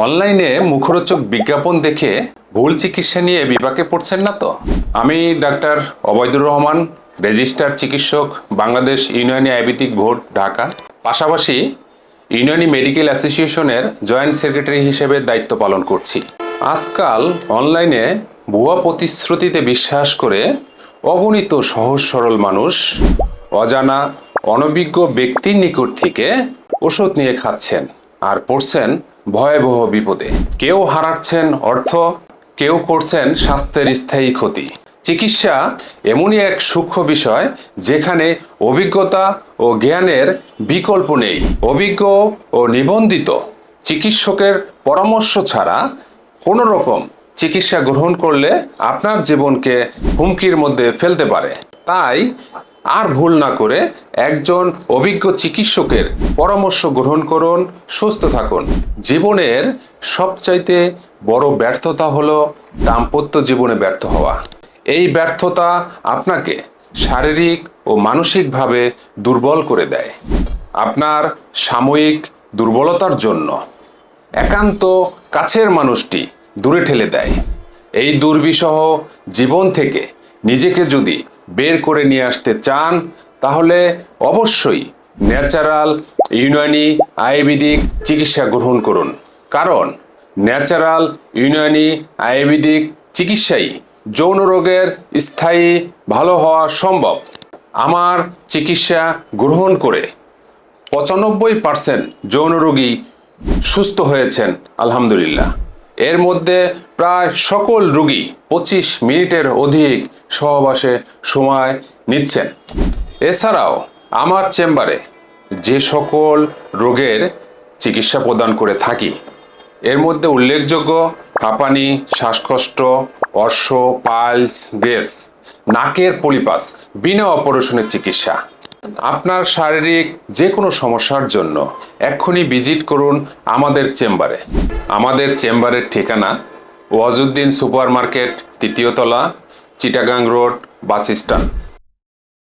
অনলাইনে মুখরোচক বিজ্ঞাপন দেখে ভুল চিকিৎসা নিয়ে বিপাকে পড়ছেন না তো? আমি ডাক্তার অবৈদুর রহমান, রেজিস্টার্ড চিকিৎসক, বাংলাদেশ ইউনানি আয়ুর্বেদিক বোর্ড, ঢাকা। পাশাপাশি ইউনানি মেডিকেল অ্যাসোসিয়েশনের জয়েন্ট সেক্রেটারি হিসেবে দায়িত্ব পালন করছি। আজকাল অনলাইনে ভুয়া প্রতিশ্রুতিতে বিশ্বাস করে অগণিত সহজ সরল মানুষ অজানা অনভিজ্ঞ ব্যক্তির নিকট থেকে ওষুধ নিয়ে খাচ্ছেন আর পড়ছেন ভয়াবহ বিপদে। কেউ হারাচ্ছেন অর্থ, কেউ করছেন স্বাস্থ্যের স্থায়ী ক্ষতি। চিকিৎসা এমনই এক সূক্ষ্ম বিষয় যেখানে অভিজ্ঞতা ও জ্ঞানের বিকল্প নেই। অভিজ্ঞ ও নিবন্ধিত চিকিৎসকের পরামর্শ ছাড়া কোনো রকম চিকিৎসা গ্রহণ করলে আপনার জীবনকে হুমকির মধ্যে ফেলতে পারে। তাই আর ভুল না করে একজন অভিজ্ঞ চিকিৎসকের পরামর্শ গ্রহণ করুন, সুস্থ থাকুন। জীবনের সবচাইতে বড় ব্যর্থতা হলো দাম্পত্য জীবনে ব্যর্থ হওয়া। এই ব্যর্থতা আপনাকে শারীরিক ও মানসিকভাবে দুর্বল করে দেয়। আপনার সাময়িক দুর্বলতার জন্য একান্ত কাছের মানুষটি দূরে ঠেলে দেয়। এই দুর্বিষহ জীবন থেকে নিজেকে যদি বের করে নিয়ে আসতে চান তাহলে অবশ্যই ন্যাচারাল ইউনানি আয়ুর্বেদিক চিকিৎসা গ্রহণ করুন। কারণ ন্যাচারাল ইউনানি আয়ুর্বেদিক চিকিৎসাই যৌন রোগের স্থায়ী ভালো হওয়া সম্ভব। আমার চিকিৎসা গ্রহণ করে 95% যৌন রোগী সুস্থ হয়েছেন আলহামদুলিল্লাহ। এর মধ্যে প্রায় সকল রোগী 25 মিনিটের অধিক সহবাসে সময় নিচ্ছেন। এছাড়াও আমার চেম্বারে যে সকল রোগের চিকিৎসা প্রদান করে থাকি এর মধ্যে উল্লেখযোগ্য হাঁপানি, শ্বাসকষ্ট, অর্শ, পাইলস, গ্যাস, নাকের পলিপাস বিনা অপারেশনের চিকিৎসা। আপনার শারীরিক যে কোনো সমস্যার জন্য এক্ষুনি ভিজিট করুন আমাদের চেম্বারে। আমাদের চেম্বারের ঠিকানা ওয়াজউদ্দিন সুপার মার্কেট, 3য় তলা, চিটাগাং রোড, বাস স্ট্যান্ড।